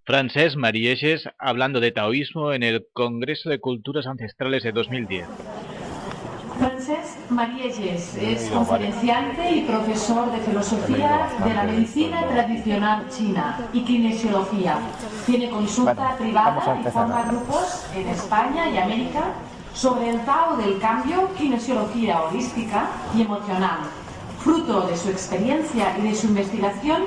Francesc Marielles hablando de taoísmo en el Congreso de Culturas Ancestrales de 2010. Francesc Marielles es conferenciante y profesor de filosofía de la medicina tradicional china y kinesiología. Tiene consulta privada y forma grupos en España y América sobre el Tao del cambio, kinesiología holística y emocional. Fruto de su experiencia y de su investigación,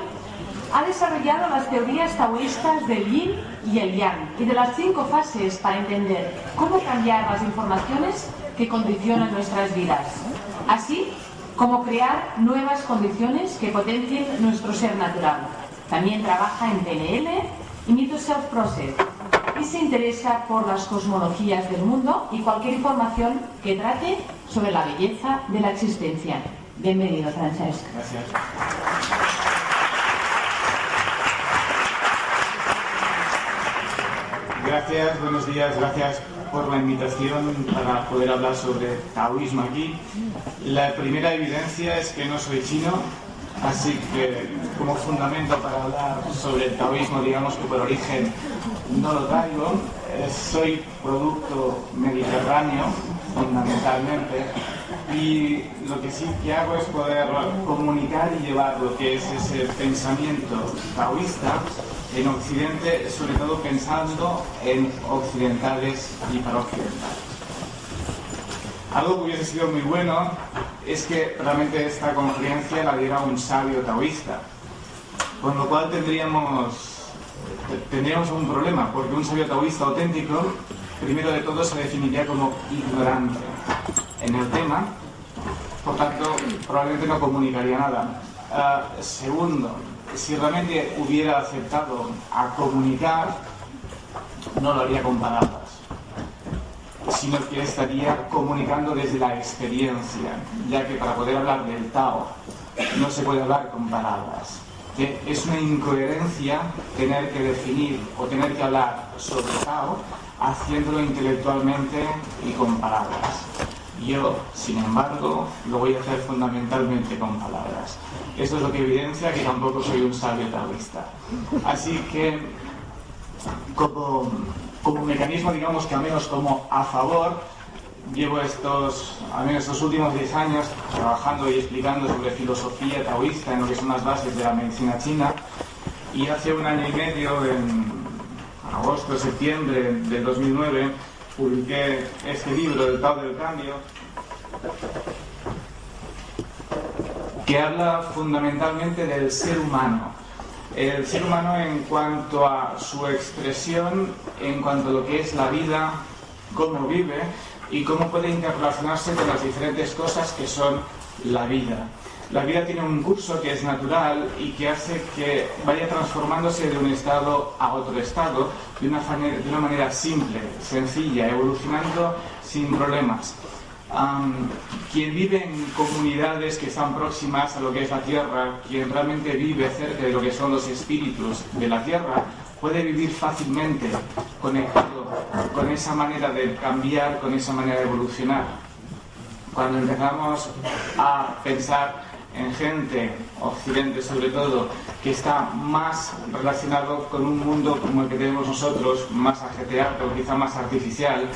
ha desarrollado las teorías taoístas del Yin y el Yang y de las 5 fases para entender cómo cambiar las informaciones que condicionan nuestras vidas, así como crear nuevas condiciones que potencien nuestro ser natural. También trabaja en PNL y Mito Self Process y se interesa por las cosmologías del mundo y cualquier información que trate sobre la belleza de la existencia. Bienvenido, Francesc. Gracias. Gracias, buenos días, gracias por la invitación para poder hablar sobre taoísmo aquí. La primera evidencia es que no soy chino, así que como fundamento para hablar sobre el taoísmo, digamos que por origen no lo traigo. Soy producto mediterráneo, fundamentalmente, y lo que sí que hago es poder comunicar y llevar lo que es ese pensamiento taoísta en Occidente, sobre todo pensando en occidentales y para occidentales. Algo que hubiese sido muy bueno es que realmente esta conferencia la diera un sabio taoísta, con lo cual tendríamos un problema, porque un sabio taoísta auténtico, primero de todo, se definiría como ignorante en el tema, por tanto, probablemente no comunicaría nada. Segundo, si realmente hubiera aceptado a comunicar, no lo haría con palabras, sino que estaría comunicando desde la experiencia, ya que para poder hablar del Tao no se puede hablar con palabras. Que es una incoherencia tener que definir o tener que hablar sobre Tao haciéndolo intelectualmente y con palabras. Yo, sin embargo, lo voy a hacer fundamentalmente con palabras. Esto es lo que evidencia que tampoco soy un sabio taoísta. Así que, como mecanismo, digamos que al menos como a favor, llevo al menos estos últimos 10 años trabajando y explicando sobre filosofía taoísta en lo que son las bases de la medicina china, y hace 1 año y medio, en agosto, septiembre del 2009, publiqué este libro, El Tao del Cambio, que habla fundamentalmente del ser humano. El ser humano en cuanto a su expresión, en cuanto a lo que es la vida, cómo vive y cómo puede interrelacionarse con las diferentes cosas que son la vida. La vida tiene un curso que es natural y que hace que vaya transformándose de un estado a otro estado de una manera simple, sencilla, evolucionando sin problemas. Quien vive en comunidades que están próximas a lo que es la Tierra, quien realmente vive cerca de lo que son los espíritus de la Tierra, puede vivir fácilmente conectado con esa manera de cambiar, con esa manera de evolucionar. Cuando empezamos a pensar en gente, Occidente sobre todo, que está más relacionado con un mundo como el que tenemos nosotros, más ajetreado, quizá más artificial,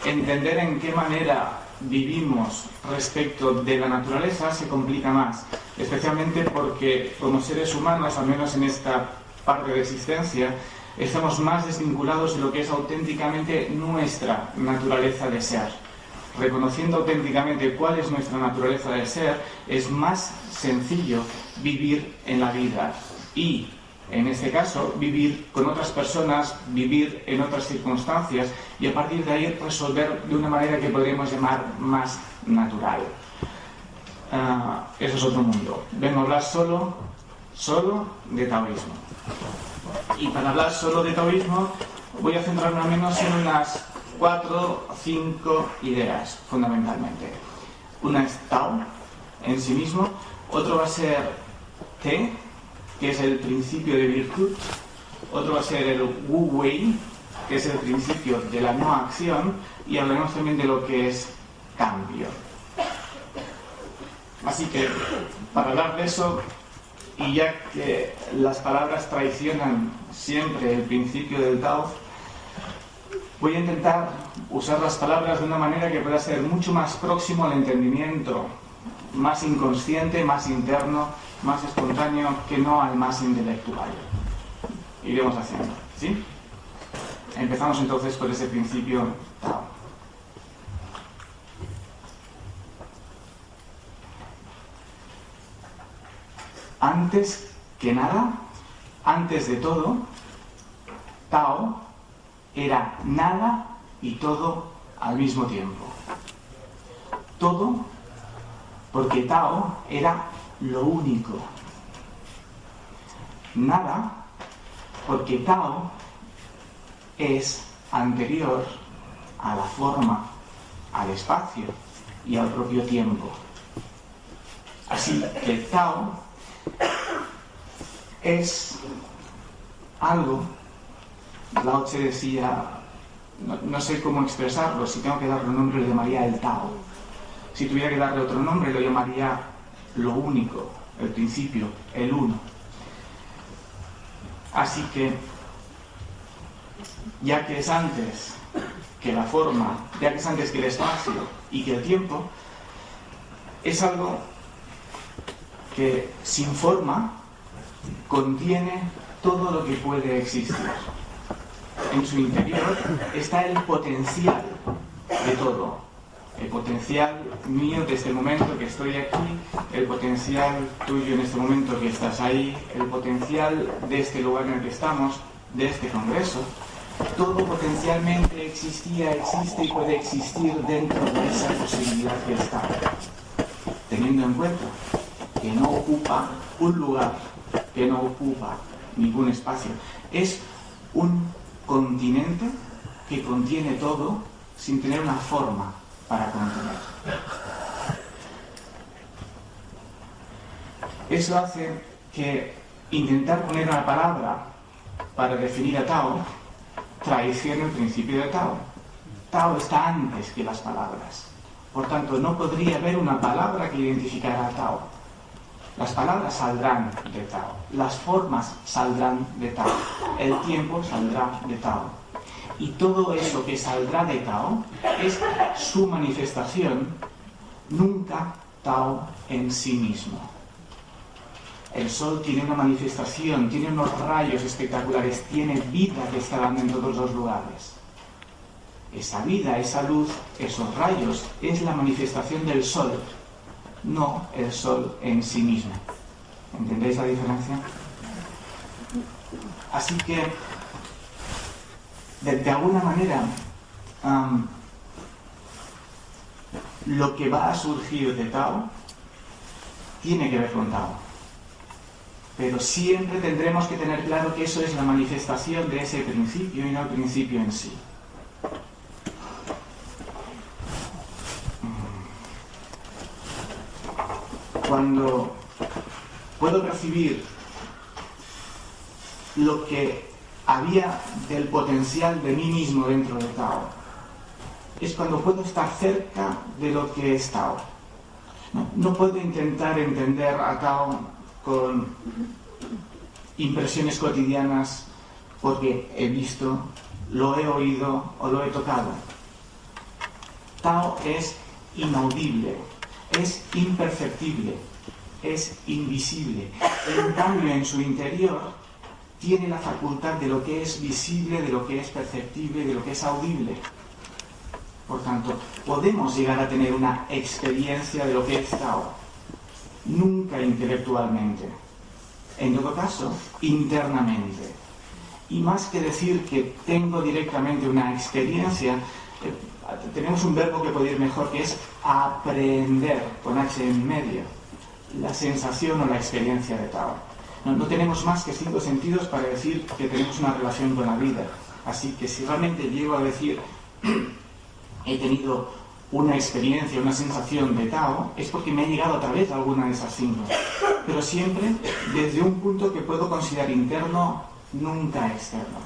entender en qué manera vivimos respecto de la naturaleza se complica más, especialmente porque como seres humanos, al menos en esta parte de existencia, estamos más desvinculados de lo que es auténticamente nuestra naturaleza de ser. Reconociendo auténticamente cuál es nuestra naturaleza de ser, es más sencillo vivir en la vida y, en este caso, vivir con otras personas, vivir en otras circunstancias y a partir de ahí resolver de una manera que podríamos llamar más natural. Eso es otro mundo. Vengo a hablar solo de taoísmo. Y para hablar solo de taoísmo voy a centrarme al menos en unas 4 o 5 ideas, fundamentalmente. Una es Tao, en sí mismo. Otro va a ser Te, que es el principio de virtud. Otro va a ser el Wu Wei, que es el principio de la no acción. Y hablaremos también de lo que es cambio. Así que, para hablar de eso, Y ya que las palabras traicionan siempre el principio del Tao, voy a intentar usar las palabras de una manera que pueda ser mucho más próximo al entendimiento, más inconsciente, más interno, más espontáneo, que no al más intelectual. Iremos haciendo, ¿sí? Empezamos entonces por ese principio Tao. Antes que nada, antes de todo, Tao era nada y todo al mismo tiempo. Todo porque Tao era lo único. Nada porque Tao es anterior a la forma, al espacio y al propio tiempo. Así que Tao es algo, Lao Tse decía, no sé cómo expresarlo, si tengo que darle un nombre le llamaría el Tao. Si tuviera que darle otro nombre lo llamaría lo único, el principio, el uno. Así que, ya que es antes que la forma, ya que es antes que el espacio y que el tiempo, es algo que sin forma contiene todo lo que puede existir. En su interior está el potencial de todo. El potencial mío de este momento que estoy aquí, el potencial tuyo en este momento que estás ahí, el potencial de este lugar en el que estamos, de este congreso. Todo potencialmente existía, existe y puede existir dentro de esa posibilidad que está. Teniendo en cuenta que no ocupa un lugar, que no ocupa ningún espacio. Es un continente que contiene todo sin tener una forma para contener. Eso hace que intentar poner una palabra para definir a Tao traicione el principio de Tao. Tao está antes que las palabras. Por tanto, no podría haber una palabra que identificara a Tao. Las palabras saldrán de Tao, las formas saldrán de Tao, el tiempo saldrá de Tao. Y todo eso que saldrá de Tao es su manifestación, nunca Tao en sí mismo. El sol tiene una manifestación, tiene unos rayos espectaculares, tiene vida que está dando en todos los lugares. Esa vida, esa luz, esos rayos, es la manifestación del sol, no el sol en sí mismo. ¿Entendéis la diferencia? Así que, de alguna manera, lo que va a surgir de Tao tiene que ver con Tao. Pero siempre tendremos que tener claro que eso es la manifestación de ese principio y no el principio en sí. Cuando puedo percibir lo que había del potencial de mí mismo dentro de Tao, es cuando puedo estar cerca de lo que es Tao. No puedo intentar entender a Tao con impresiones cotidianas porque he visto, lo he oído o lo he tocado. Tao es inaudible, es imperceptible, es invisible. En cambio, en su interior tiene la facultad de lo que es visible, de lo que es perceptible, de lo que es audible. Por tanto, podemos llegar a tener una experiencia de lo que es Tao. Nunca intelectualmente, en todo caso, internamente. Y más que decir que tengo directamente una experiencia, tenemos un verbo que puede ir mejor, que es aprender, con H en medio, la sensación o la experiencia de Tao. No tenemos más que 5 sentidos para decir que tenemos una relación con la vida. Así que si realmente llego a decir he tenido una experiencia, una sensación de Tao, es porque me ha llegado a través de alguna de esas 5. Pero siempre desde un punto que puedo considerar interno, nunca externo.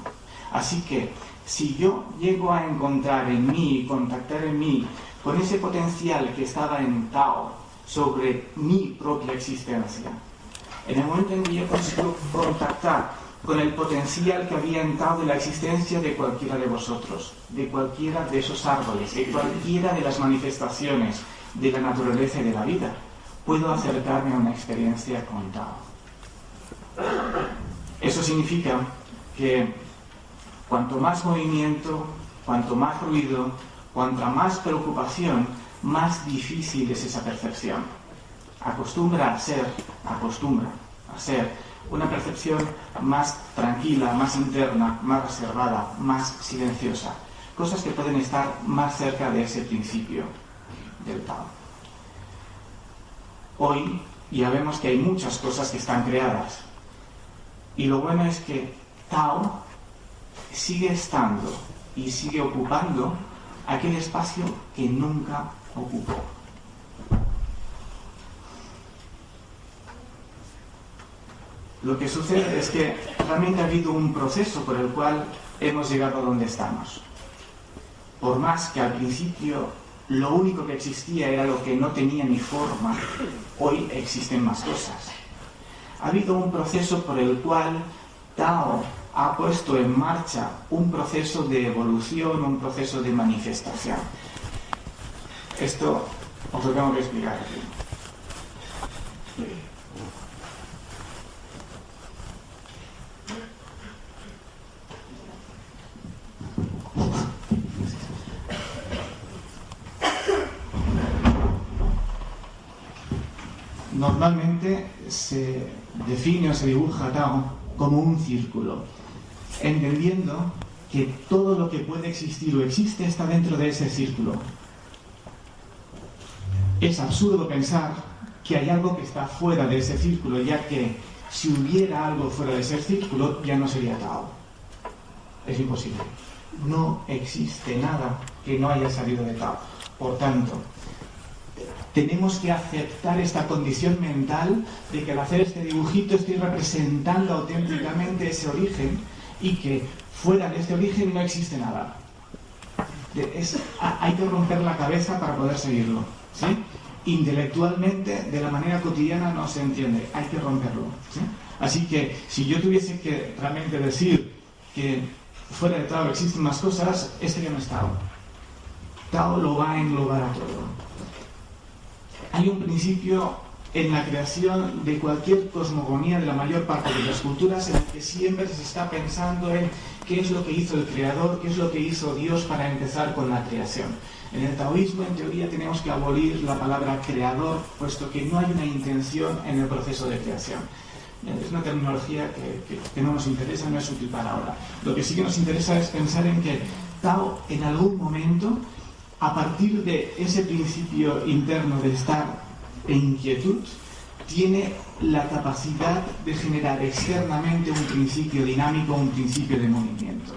Así que, si yo llego a encontrar en mí y contactar en mí con ese potencial que estaba en Tao sobre mi propia existencia, En el momento en que yo consigo contactar con el potencial que había en Tao de la existencia de cualquiera de vosotros, de cualquiera de esos árboles, de cualquiera de las manifestaciones de la naturaleza y de la vida, puedo acercarme a una experiencia con Tao. Eso significa que cuanto más movimiento, cuanto más ruido, cuanta más preocupación, más difícil es esa percepción. Acostumbra a ser una percepción más tranquila, más interna, más reservada, más silenciosa. Cosas que pueden estar más cerca de ese principio del Tao. Hoy ya vemos que hay muchas cosas que están creadas. Y lo bueno es que Tao sigue estando y sigue ocupando aquel espacio que nunca ocupó. Lo que sucede es que realmente ha habido un proceso por el cual hemos llegado a donde estamos. Por más que al principio lo único que existía era lo que no tenía ni forma, hoy existen más cosas. Ha habido un proceso por el cual Tao ha puesto en marcha un proceso de evolución, un proceso de manifestación. Esto os lo tengo que explicar aquí. Normalmente se define o se dibuja Tao como un círculo, entendiendo que todo lo que puede existir o existe está dentro de ese círculo. Es absurdo pensar que hay algo que está fuera de ese círculo, ya que si hubiera algo fuera de ese círculo ya no sería Tao. Es imposible. No existe nada que no haya salido de Tao. Por tanto, tenemos que aceptar esta condición mental de que al hacer este dibujito estoy representando auténticamente ese origen y que fuera de este origen no existe nada. Hay que romper la cabeza para poder seguirlo, ¿sí? Intelectualmente, de la manera cotidiana no se entiende, hay que romperlo, ¿sí? Así que si yo tuviese que realmente decir que fuera de Tao existen más cosas, esto ya no es Tao. Tao lo va a englobar a todo. Hay un principio en la creación de cualquier cosmogonía de la mayor parte de las culturas en el que siempre se está pensando en qué es lo que hizo el creador, qué es lo que hizo Dios para empezar con la creación. En el taoísmo, en teoría, tenemos que abolir la palabra creador, puesto que no hay una intención en el proceso de creación. Es una terminología que no nos interesa, no es útil para ahora. Lo que sí que nos interesa es pensar en que Tao, en algún momento, a partir de ese principio interno de estar en inquietud, tiene la capacidad de generar externamente un principio dinámico, un principio de movimiento.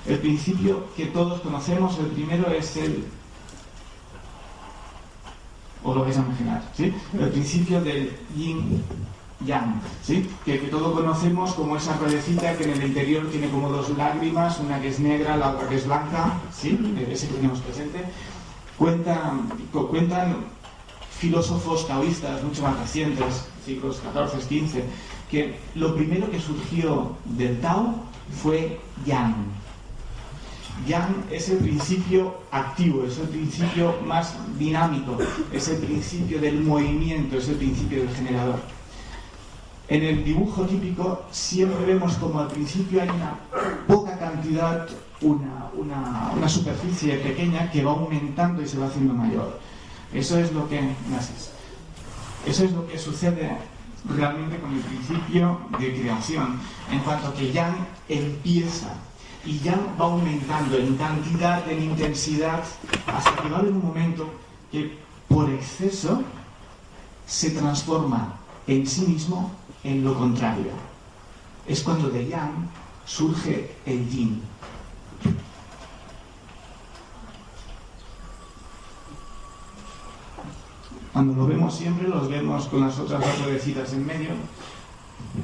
El principio que todos conocemos, el primero es el... os lo vais a imaginar, ¿sí? El principio del yin yang, ¿sí? Que todos conocemos como esa ruedecita que en el interior tiene como dos lágrimas, una que es negra, la otra que es blanca, ¿sí? Ese que tenemos presente. Cuentan filósofos taoístas mucho más recientes, siglos XIV, XV, que lo primero que surgió del Tao fue yang. Yang es el principio activo, es el principio más dinámico, es el principio del movimiento, es el principio del generador. En el dibujo típico siempre vemos como al principio hay una poca cantidad, una superficie pequeña que va aumentando y se va haciendo mayor. Eso es lo que sucede realmente con el principio de creación, en cuanto que Yang empieza y Yang va aumentando en cantidad, en intensidad, hasta que va a haber un momento que por exceso se transforma en sí mismo en lo contrario. Es cuando de Yang surge el Yin. Cuando lo vemos siempre, los vemos con las otras dos ruedecitas en medio,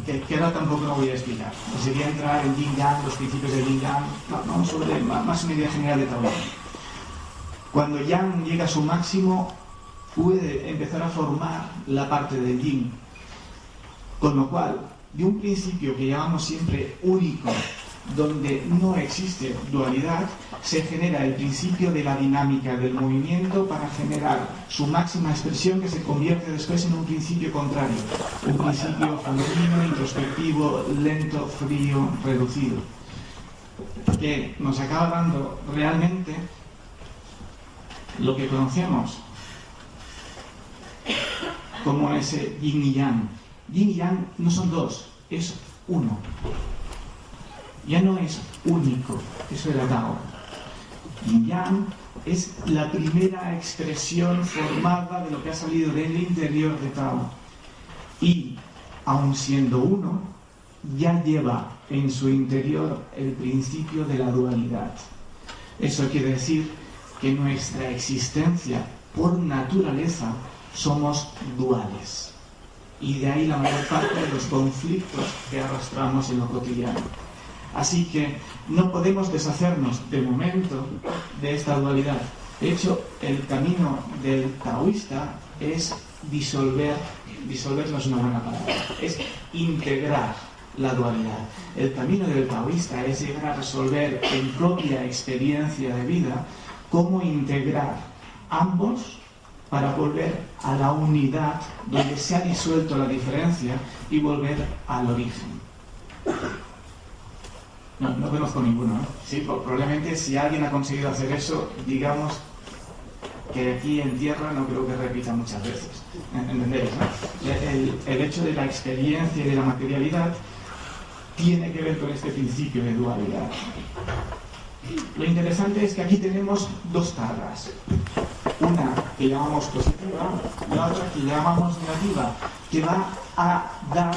que ahora tampoco lo voy a explicar. Sería entrar en Yin Yang, los principios del Yin Yang, vamos sobre más una idea general de Taoísmo. Cuando Yang llega a su máximo, puede empezar a formar la parte del Yin. Con lo cual, de un principio que llamamos siempre único, donde no existe dualidad, se genera el principio de la dinámica del movimiento para generar su máxima expresión, que se convierte después en un principio contrario, un principio femenino, introspectivo, lento, frío, reducido, que nos acaba dando realmente lo que conocemos como ese yin y yang. Yin y yang no son dos, es uno. Ya no es único, eso era Tao. Yin Yang es la primera expresión formada de lo que ha salido del interior de Tao. Y, aun siendo uno, ya lleva en su interior el principio de la dualidad. Eso quiere decir que nuestra existencia, por naturaleza, somos duales. Y de ahí la mayor parte de los conflictos que arrastramos en lo cotidiano. Así que no podemos deshacernos de momento de esta dualidad. De hecho, el camino del taoísta es disolver no es una buena palabra, es integrar la dualidad. El camino del taoísta es llegar a resolver en propia experiencia de vida cómo integrar ambos para volver a la unidad donde se ha disuelto la diferencia y volver al origen. No conozco ninguno, ¿no? Sí, probablemente si alguien ha conseguido hacer eso, digamos que aquí en tierra no creo que repita muchas veces. ¿Entendéis, no? El hecho de la experiencia y de la materialidad tiene que ver con este principio de dualidad. Lo interesante es que aquí tenemos dos cargas. Una que llamamos positiva y la otra que llamamos negativa, que va a dar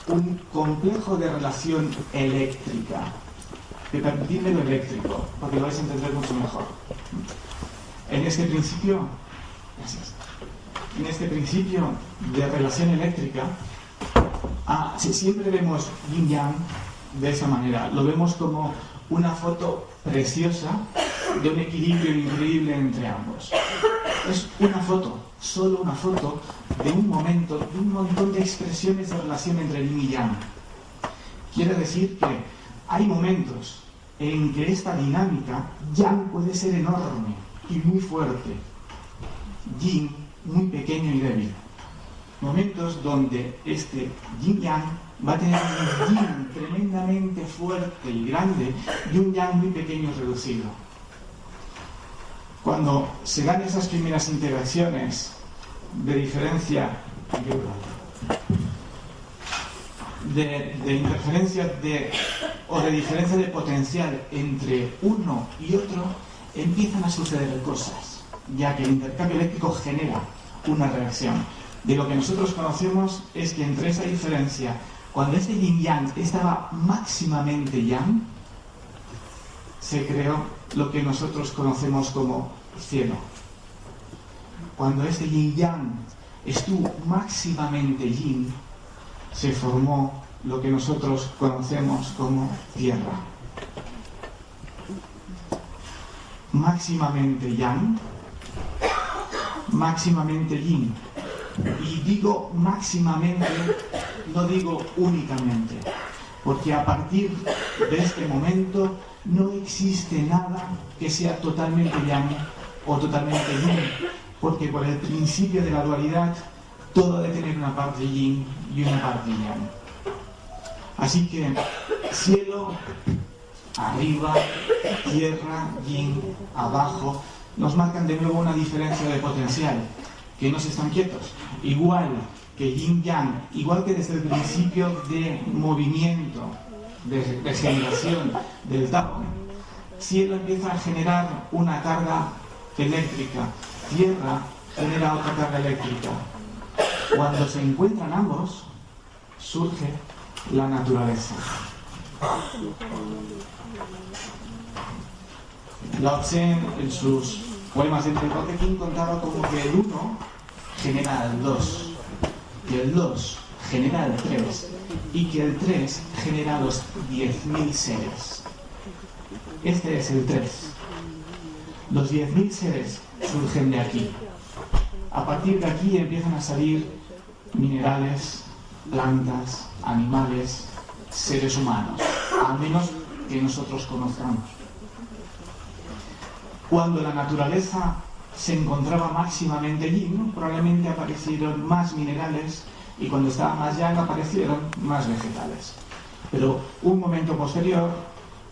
un complejo de relación eléctrica. Permitidme lo eléctrico, porque lo vais a entender mucho mejor. En este principio, de relación eléctrica, siempre vemos yin-yang de esa manera. Lo vemos como una foto preciosa de un equilibrio increíble entre ambos. Es una foto, solo una foto de un momento, de un montón de expresiones de relación entre yin y yang. Quiere decir que hay momentos en que esta dinámica yang puede ser enorme y muy fuerte, yin muy pequeño y débil. Momentos donde este yin-yang va a tener un yin tremendamente fuerte y grande y un yang muy pequeño y reducido. Cuando se dan esas primeras interacciones de diferencia de interferencia o de diferencia de potencial entre uno y otro, empiezan a suceder cosas, ya que el intercambio eléctrico genera una reacción. De lo que nosotros conocemos es que entre esa diferencia, cuando este yin-yang estaba máximamente yang, se creó lo que nosotros conocemos como cielo. Cuando este yin-yang estuvo máximamente yin, se formó lo que nosotros conocemos como tierra. Máximamente yang, máximamente yin. Y digo máximamente, no digo únicamente, porque a partir de este momento no existe nada que sea totalmente yang o totalmente yin, porque por el principio de la dualidad todo debe tener una parte yin y una parte yang. Así que cielo arriba, tierra, yin abajo, nos marcan de nuevo una diferencia de potencial, que no se están quietos. Igual que yin-yang, igual que desde el principio de movimiento, de generación del Tao, cielo empieza a generar una carga eléctrica, tierra genera otra carga eléctrica. Cuando se encuentran ambos, surge la naturaleza. Lao Tse, en sus poemas del Tao-Te Ching, contaba como que el 1 genera el 2, que el 2 genera el 3 y que el 3 genera los 10.000 seres. Este es el 3. Los 10.000 seres surgen de aquí. A partir de aquí empiezan a salir minerales, plantas, animales, seres humanos, al menos que nosotros conozcamos. Cuando la naturaleza se encontraba máximamente yin, probablemente aparecieron más minerales, y cuando estaba más yang aparecieron más vegetales. Pero un momento posterior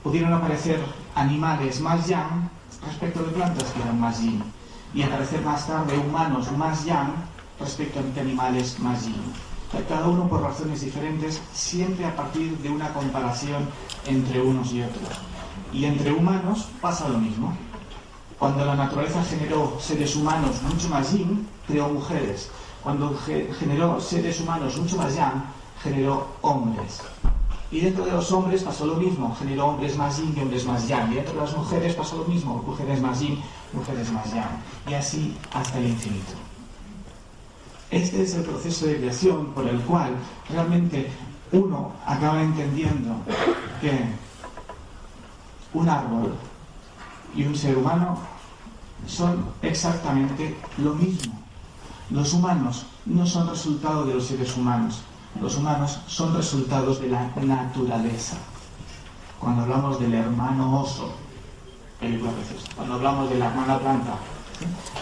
pudieron aparecer animales más yang respecto de plantas que eran más yin, y aparecer más tarde humanos más yang respecto a animales más yin. Cada uno por razones diferentes, siempre a partir de una comparación entre unos y otros. Y entre humanos pasa lo mismo. Cuando la naturaleza generó seres humanos mucho más yin, creó mujeres. Cuando generó seres humanos mucho más yang, generó hombres. Y dentro de los hombres pasó lo mismo, generó hombres más yin y hombres más yang. Y dentro de las mujeres pasó lo mismo, mujeres más yin, mujeres más yang. Y así hasta el infinito. Este es el proceso de creación por el cual realmente uno acaba entendiendo que un árbol y un ser humano son exactamente lo mismo. Los humanos no son resultado de los seres humanos. Los humanos son resultados de la naturaleza. Cuando hablamos del hermano oso, película preciosa. Cuando hablamos de la hermana planta,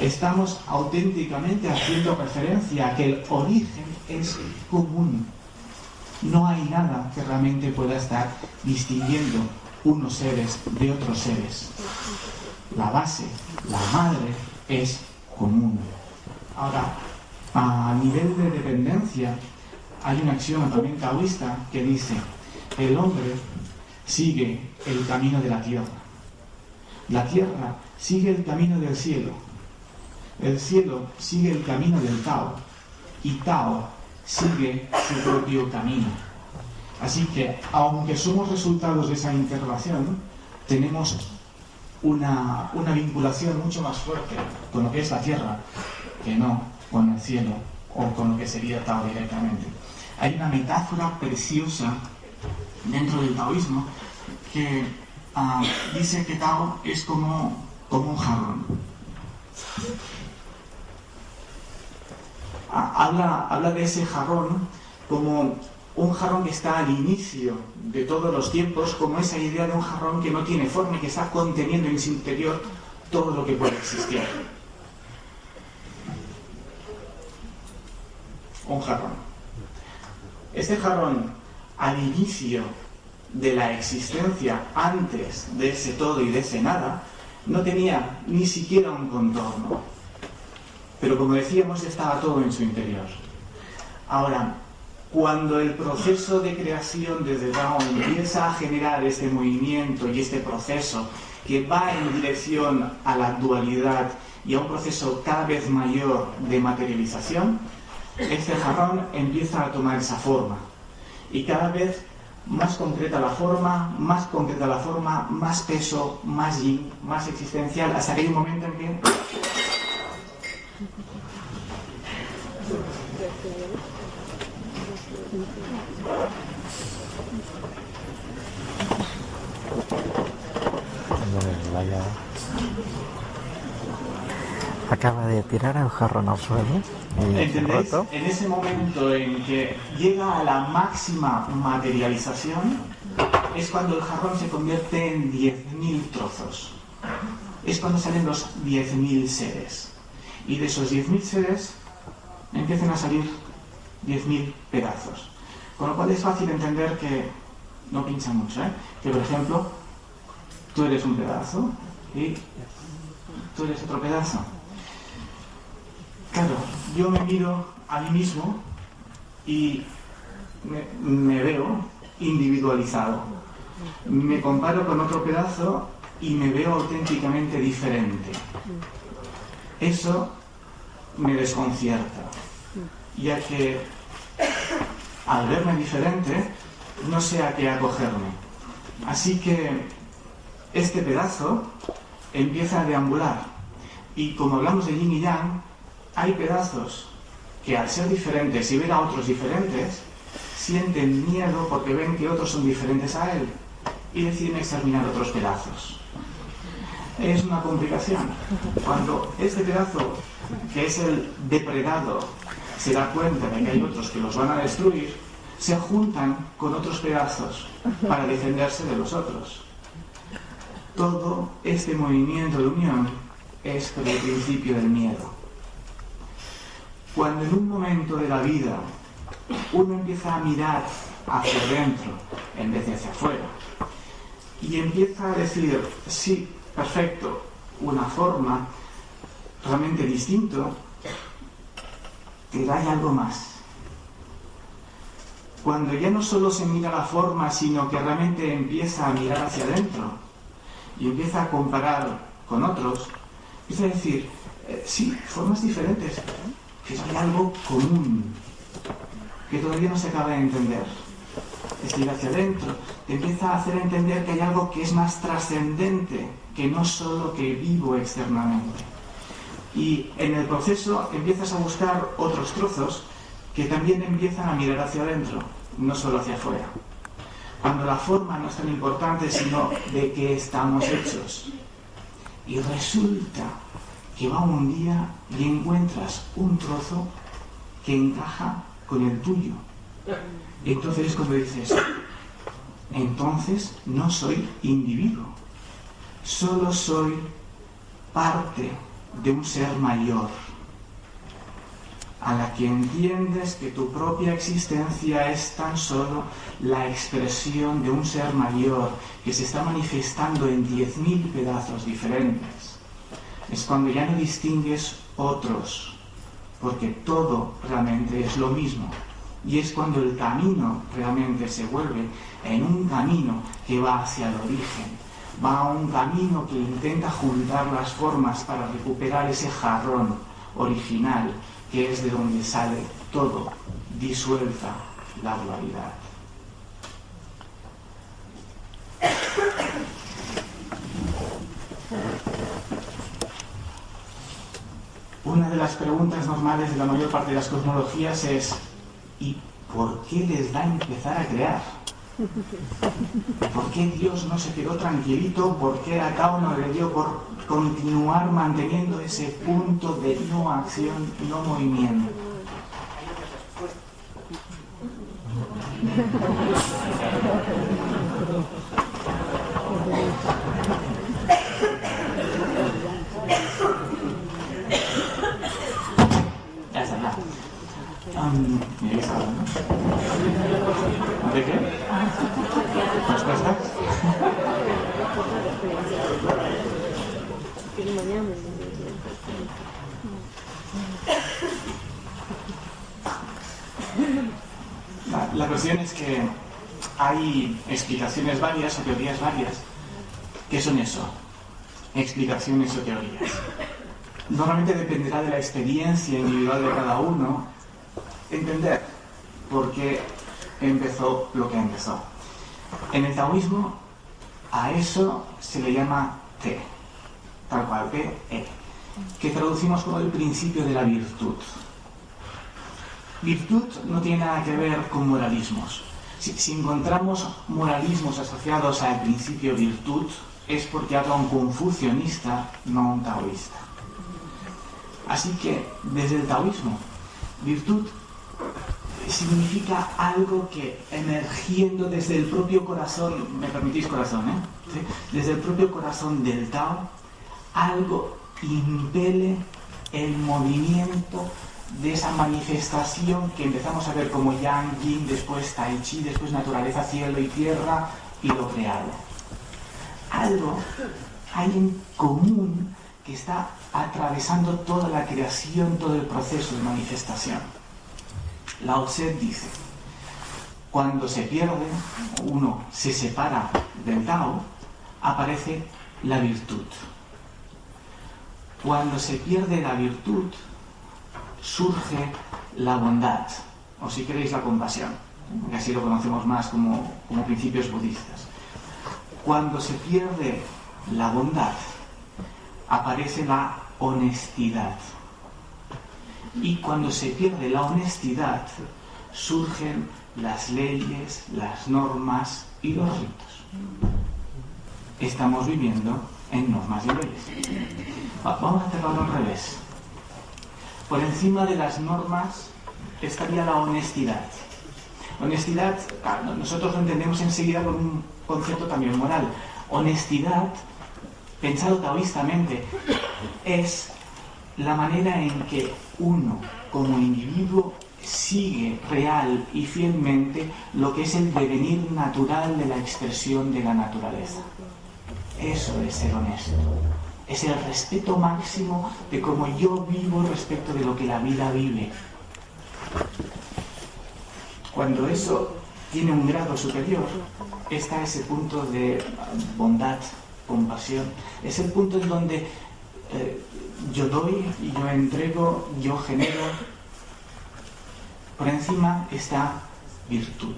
estamos auténticamente haciendo referencia a que el origen es común. No hay nada que realmente pueda estar distinguiendo unos seres de otros seres. La base, la madre, es común. Ahora, a nivel de dependencia, hay una axioma también taoísta que dice: el hombre sigue el camino de la tierra. La tierra sigue el camino del cielo. El cielo sigue el camino del Tao. Y Tao sigue su propio camino. Así que, aunque somos resultados de esa interrelación, tenemos una vinculación mucho más fuerte con lo que es la tierra que no con el cielo o con lo que sería Tao directamente. Hay una metáfora preciosa dentro del taoísmo que dice que Tao es como un jarrón. Habla de ese jarrón como un jarrón que está al inicio de todos los tiempos, como esa idea de un jarrón que no tiene forma y que está conteniendo en su interior todo lo que puede existir. Un jarrón. Este jarrón, al inicio de la existencia, antes de ese todo y de ese nada, no tenía ni siquiera un contorno. Pero como decíamos, estaba todo en su interior. Ahora, cuando el proceso de creación desde Tao empieza a generar este movimiento y este proceso que va en dirección a la dualidad y a un proceso cada vez mayor de materialización, este jarrón empieza a tomar esa forma. Y cada vez más concreta la forma, más peso, más yin, más existencial, hasta que hay un momento en que acaba de tirar el jarrón al suelo. ¿Entendéis? En ese momento en que llega a la máxima materialización, es cuando el jarrón se convierte en 10.000 trozos. Es cuando salen los 10.000 seres. Y de esos 10.000 seres empiezan a salir 10.000 pedazos. Con lo cual es fácil entender que no pincha mucho, que por ejemplo, tú eres un pedazo y tú eres otro pedazo. Claro, yo me miro a mí mismo y me veo individualizado. Me comparo con otro pedazo y me veo auténticamente diferente. Eso me desconcierta, ya que al verme diferente no sé a qué acogerme. Así que este pedazo empieza a deambular. Y como hablamos de yin y yang, hay pedazos que al ser diferentes y ver a otros diferentes, sienten miedo porque ven que otros son diferentes a él y deciden exterminar otros pedazos. Es una complicación. Cuando este pedazo, que es el depredado, se da cuenta de que hay otros que los van a destruir, se juntan con otros pedazos para defenderse de los otros. Todo este movimiento de unión es por el principio del miedo. Cuando en un momento de la vida uno empieza a mirar hacia adentro en vez de hacia afuera y empieza a decir, sí, perfecto, una forma realmente distinto, pero hay algo más. Cuando ya no solo se mira la forma, sino que realmente empieza a mirar hacia adentro y empieza a comparar con otros, empieza a decir, sí, formas diferentes, pero hay algo común que todavía no se acaba de entender. Es ir hacia adentro, te empieza a hacer entender que hay algo que es más trascendente que no solo que vivo externamente. Y en el proceso empiezas a buscar otros trozos que también empiezan a mirar hacia adentro, no solo hacia afuera. Cuando la forma no es tan importante, sino de qué estamos hechos. Y resulta que va un día y encuentras un trozo que encaja con el tuyo. Entonces es cuando dices, entonces no soy individuo, solo soy parte de un ser mayor, a la que entiendes que tu propia existencia es tan solo la expresión de un ser mayor que se está manifestando en 10.000 pedazos diferentes. Es cuando ya no distingues otros, porque todo realmente es lo mismo. Y es cuando el camino realmente se vuelve en un camino que va hacia el origen. Va a un camino que intenta juntar las formas para recuperar ese jarrón original, que es de donde sale todo, disuelta la dualidad. Una de las preguntas normales de la mayor parte de las cosmologías es, ¿y por qué les da empezar a crear? ¿Por qué Dios no se quedó tranquilito? ¿Por qué a cada uno le dio por continuar manteniendo ese punto de no acción, no movimiento? Ya está, ya. ¿Me habéis hablado, no? ¿De qué? ¿Respuestas? La cuestión es que hay explicaciones varias o teorías varias. ¿Qué son eso? Explicaciones o teorías. Normalmente dependerá de la experiencia individual de cada uno entender por qué empezó lo que empezó. En el taoísmo a eso se le llama Te, tal cual, Te, que traducimos como el principio de la virtud. Virtud no tiene nada que ver con moralismos. Si encontramos moralismos asociados al principio virtud, es porque habla un confucionista, no un taoísta. Así que, desde el taoísmo, virtud significa algo que, emergiendo desde el propio corazón, me permitís corazón, ¿Sí? Desde el propio corazón del Tao, algo impele el movimiento de esa manifestación que empezamos a ver como Yang, Yin, después Tai Chi, después naturaleza, cielo y tierra y lo creado. Algo hay en común que está atravesando toda la creación, todo el proceso de manifestación. Lao Tse dice, cuando se pierde, uno se separa del Tao, aparece la virtud. Cuando se pierde la virtud, surge la bondad, o si queréis la compasión, que así lo conocemos más como principios budistas. Cuando se pierde la bondad, aparece la honestidad. Y cuando se pierde la honestidad, surgen las leyes, las normas y los ritos. Estamos viviendo en normas y leyes. Vamos a hacerlo al revés. Por encima de las normas estaría la honestidad. Honestidad, claro, nosotros lo entendemos enseguida por un concepto también moral. Honestidad, pensado taoístamente, es la manera en que uno, como individuo, sigue real y fielmente lo que es el devenir natural de la expresión de la naturaleza. Eso es ser honesto. Es el respeto máximo de cómo yo vivo respecto de lo que la vida vive. Cuando eso tiene un grado superior, está ese punto de bondad, compasión. Es el punto en donde yo doy y yo entrego, yo genero. Por encima está virtud.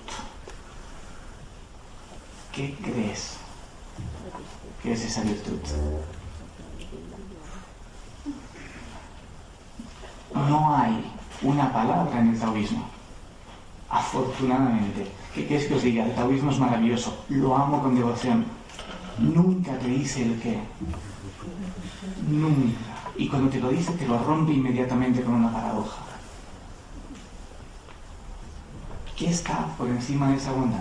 ¿Qué crees que es esa virtud? No hay una palabra en el taoísmo. Afortunadamente. ¿Qué quieres que os diga? El taoísmo es maravilloso. Lo amo con devoción. Nunca te dice el qué. Nunca. Y cuando te lo dice, te lo rompe inmediatamente con una paradoja. ¿Qué está por encima de esa bondad?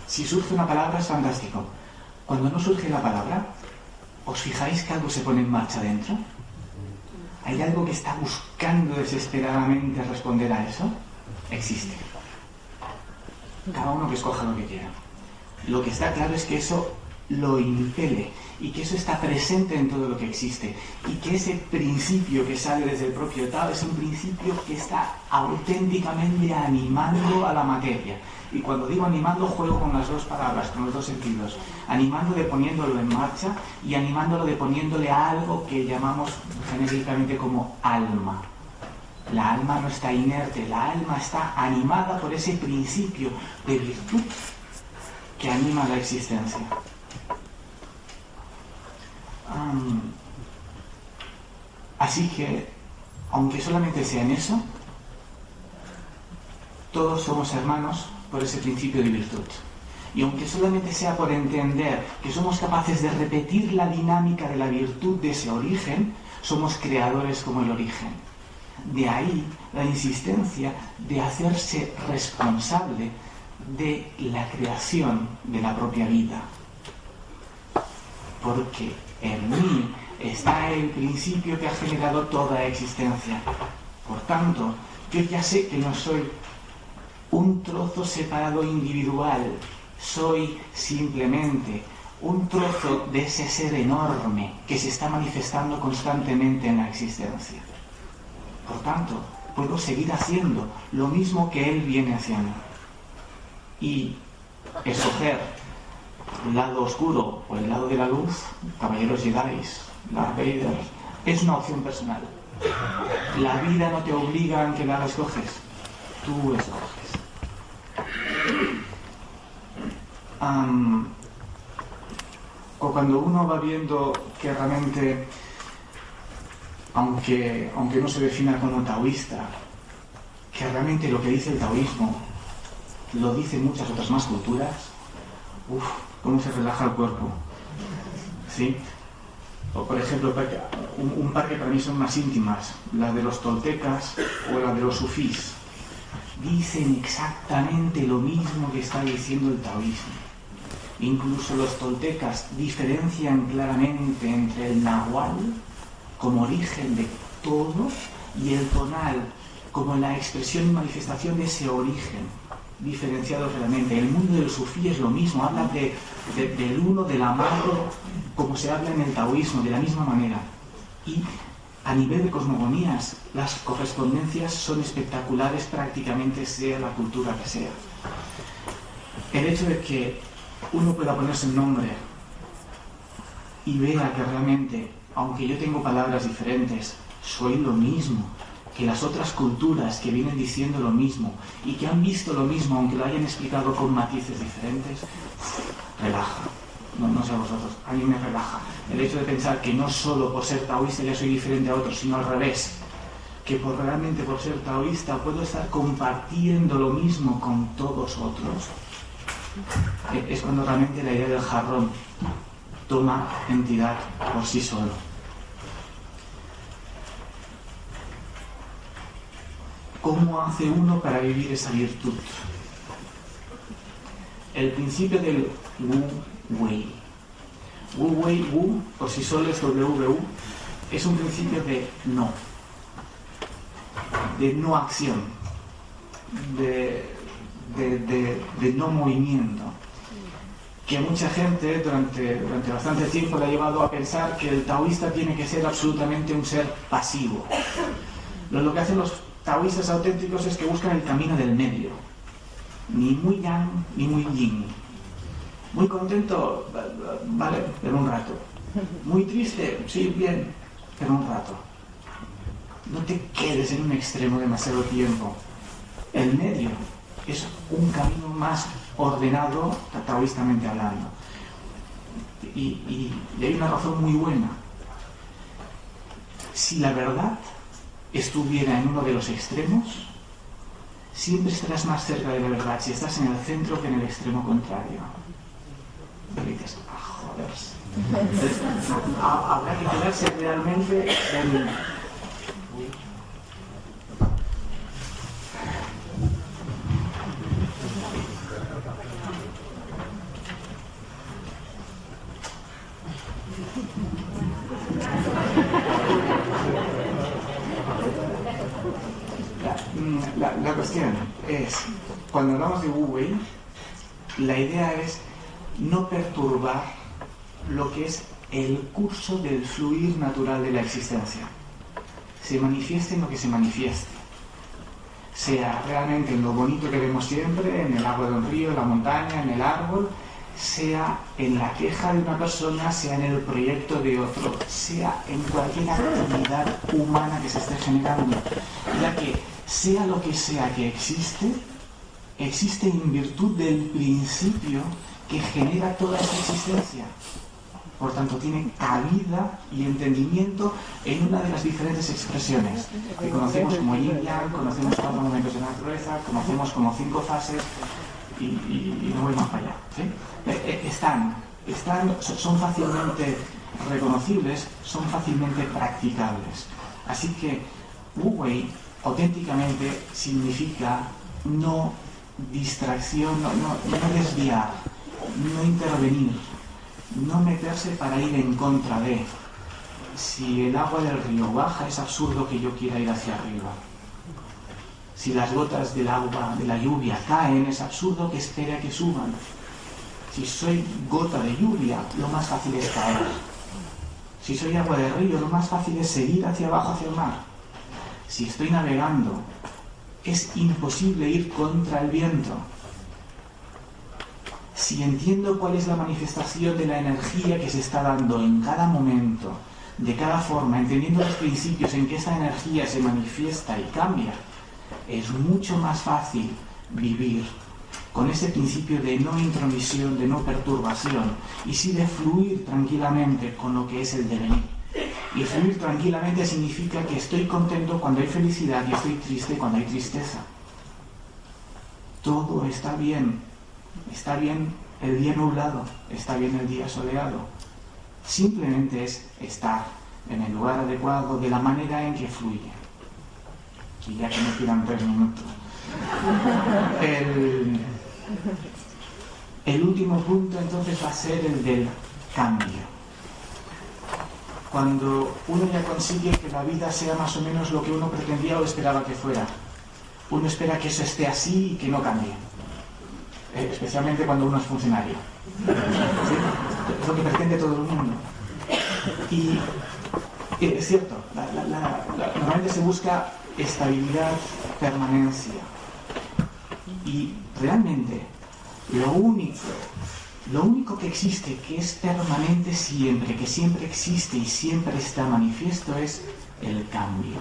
Si surge una palabra es fantástico. Cuando no surge la palabra, ¿os fijáis que algo se pone en marcha dentro? ¿Hay algo que está buscando desesperadamente responder a eso? Existe. Cada uno que escoja lo que quiera. Lo que está claro es que eso lo impele y que eso está presente en todo lo que existe y que ese principio que sale desde el propio Tao es un principio que está auténticamente animando a la materia. Y cuando digo animando, juego con las dos palabras, con los dos sentidos. Animando de poniéndolo en marcha y animándolo de poniéndole a algo que llamamos genéricamente como alma. La alma no está inerte, la alma está animada por ese principio de virtud que anima la existencia. Así que, aunque solamente sea en eso, todos somos hermanos por ese principio de virtud. Y aunque solamente sea por entender que somos capaces de repetir la dinámica de la virtud de ese origen, somos creadores como el origen. De ahí la insistencia de hacerse responsable de la creación de la propia vida. Porque en mí está el principio que ha generado toda existencia. Por tanto, yo ya sé que no soy un trozo separado individual, soy simplemente un trozo de ese ser enorme que se está manifestando constantemente en la existencia. Por tanto, puedo seguir haciendo lo mismo que él viene haciendo. Y escoger el lado oscuro o el lado de la luz, caballeros Jedi, Darth Vader, es una opción personal. La vida no te obliga a que la escoges, tú escoges. Cuando uno va viendo que realmente, aunque no se defina como taoísta, que realmente lo que dice el taoísmo lo dicen muchas otras más culturas, cómo se relaja el cuerpo, ¿sí? O por ejemplo, un par que para mí son más íntimas, las de los toltecas o las de los sufís, dicen exactamente lo mismo que está diciendo el taoísmo. Incluso los toltecas diferencian claramente entre el nahual como origen de todo y el tonal como la expresión y manifestación de ese origen, diferenciado realmente. El mundo del sufí es lo mismo, habla del uno, del amado, como se habla en el taoísmo, de la misma manera. Y a nivel de cosmogonías, las correspondencias son espectaculares prácticamente sea la cultura que sea. El hecho de que uno pueda ponerse un nombre y vea que realmente, aunque yo tengo palabras diferentes, soy lo mismo que las otras culturas que vienen diciendo lo mismo y que han visto lo mismo, aunque lo hayan explicado con matices diferentes, relaja. No sé a vosotros, a mí me relaja. El hecho de pensar que no solo por ser taoísta ya soy diferente a otros, sino al revés. Que realmente por ser taoísta puedo estar compartiendo lo mismo con todos otros. es cuando realmente la idea del jarrón toma entidad por sí solo. ¿Cómo hace uno para vivir esa virtud? El principio del Wu Wei. Wu Wei, Wu, por sí solo es WU, es un principio de no acción, de no movimiento, que mucha gente durante bastante tiempo le ha llevado a pensar que el taoísta tiene que ser absolutamente un ser pasivo. Lo que hacen los taoístas auténticos es que buscan el camino del medio, ni muy yang ni muy yin. Muy contento, vale, pero un rato. Muy triste, sí, bien, pero un rato. No te quedes en un extremo demasiado tiempo. El medio es un camino más ordenado, taoístamente hablando. Y hay una razón muy buena. Si la verdad estuviera en uno de los extremos, siempre estarás más cerca de la verdad si estás en el centro que en el extremo contrario. Pero dices, joder. Entonces, habrá que quedarse realmente en... La cuestión es, cuando hablamos de Wu Wei, la idea es no perturbar lo que es el curso del fluir natural de la existencia. Se manifieste en lo que se manifieste. Sea realmente en lo bonito que vemos siempre, en el agua de un río, en la montaña, en el árbol, sea en la queja de una persona, sea en el proyecto de otro, sea en cualquier actividad humana que se esté generando, ya que sea lo que sea que existe en virtud del principio que genera toda esa existencia. Por tanto, tiene cabida y entendimiento en una de las diferentes expresiones que conocemos como yin yang, conocemos 4 momentos de naturaleza, conocemos como 5 fases y no voy más para allá, ¿sí? Son fácilmente reconocibles, son fácilmente practicables. Así que Wu Wei auténticamente significa no distracción, no desviar, no intervenir, no meterse para ir en contra de. Si el agua del río baja, es absurdo que yo quiera ir hacia arriba. Si las gotas del agua, de la lluvia, caen, es absurdo que espere a que suban. Si soy gota de lluvia, lo más fácil es caer. Si soy agua de río, lo más fácil es seguir hacia abajo, hacia el mar. Si estoy navegando, es imposible ir contra el viento. Si entiendo cuál es la manifestación de la energía que se está dando en cada momento, de cada forma, entendiendo los principios en que esa energía se manifiesta y cambia, es mucho más fácil vivir con ese principio de no intromisión, de no perturbación, y sí de fluir tranquilamente con lo que es el devenir. Y fluir tranquilamente significa que estoy contento cuando hay felicidad y estoy triste cuando hay tristeza. Todo está bien. Está bien el día nublado, está bien el día soleado. Simplemente es estar en el lugar adecuado de la manera en que fluye. Y ya que me quedan 3 minutos. El último punto entonces va a ser el del cambio. Cuando uno ya consigue que la vida sea más o menos lo que uno pretendía o esperaba que fuera, uno espera que eso esté así y que no cambie. Especialmente cuando uno es funcionario. ¿Sí? Es lo que pretende todo el mundo. Y es cierto, normalmente se busca estabilidad, permanencia. Y realmente lo único que existe, que es permanente siempre, que siempre existe y siempre está manifiesto, es el cambio.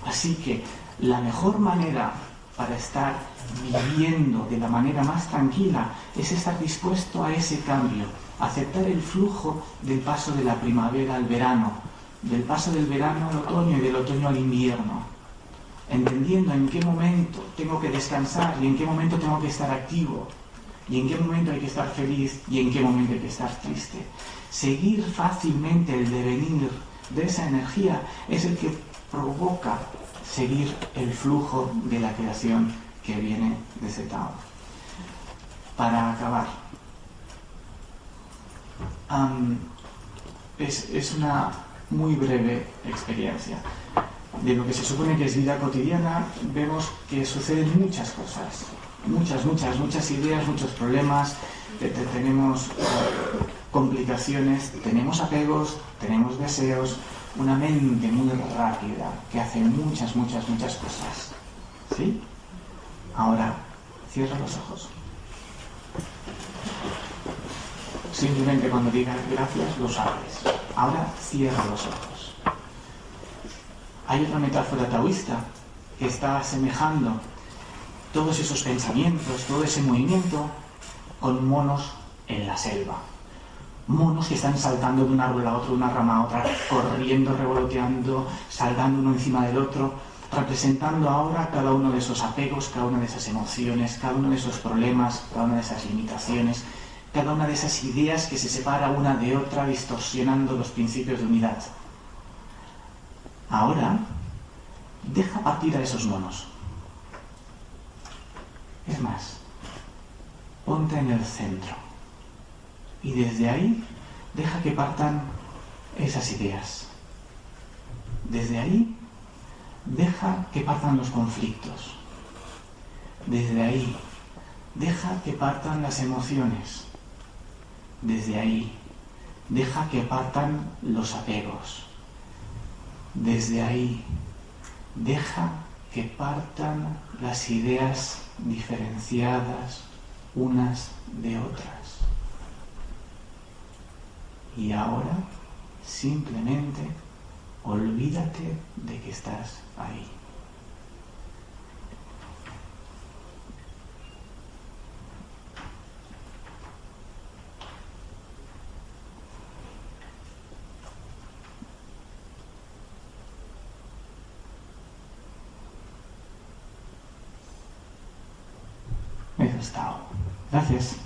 Así que la mejor manera para estar viviendo de la manera más tranquila es estar dispuesto a ese cambio, aceptar el flujo del paso de la primavera al verano, del paso del verano al otoño y del otoño al invierno, entendiendo en qué momento tengo que descansar y en qué momento tengo que estar activo, y en qué momento hay que estar feliz y en qué momento hay que estar triste. Seguir fácilmente el devenir de esa energía es el que provoca seguir el flujo de la creación que viene de ese Tao. Para acabar, es una muy breve experiencia. De lo que se supone que es vida cotidiana, vemos que suceden muchas cosas, muchas ideas, muchos problemas, tenemos complicaciones, tenemos apegos, tenemos deseos, una mente muy rápida que hace muchas cosas. ¿Sí? Ahora, cierra los ojos. Simplemente cuando digas gracias, lo sabes. Ahora cierra los ojos. Hay otra metáfora taoísta que está asemejando todos esos pensamientos, todo ese movimiento con monos en la selva. Monos que están saltando de un árbol a otro, de una rama a otra, corriendo, revoloteando, saltando uno encima del otro, representando ahora cada uno de esos apegos, cada una de esas emociones, cada uno de esos problemas, cada una de esas limitaciones, cada una de esas ideas que se separa una de otra, distorsionando los principios de unidad. Ahora, deja partir a esos monos. Es más, ponte en el centro. Y desde ahí, deja que partan esas ideas. Desde ahí, deja que partan los conflictos. Desde ahí, deja que partan las emociones. Desde ahí, deja que partan los apegos. Desde ahí, deja que partan las ideas diferenciadas unas de otras. Y ahora, simplemente, olvídate de que estás ahí. Eso es Tao. Gracias.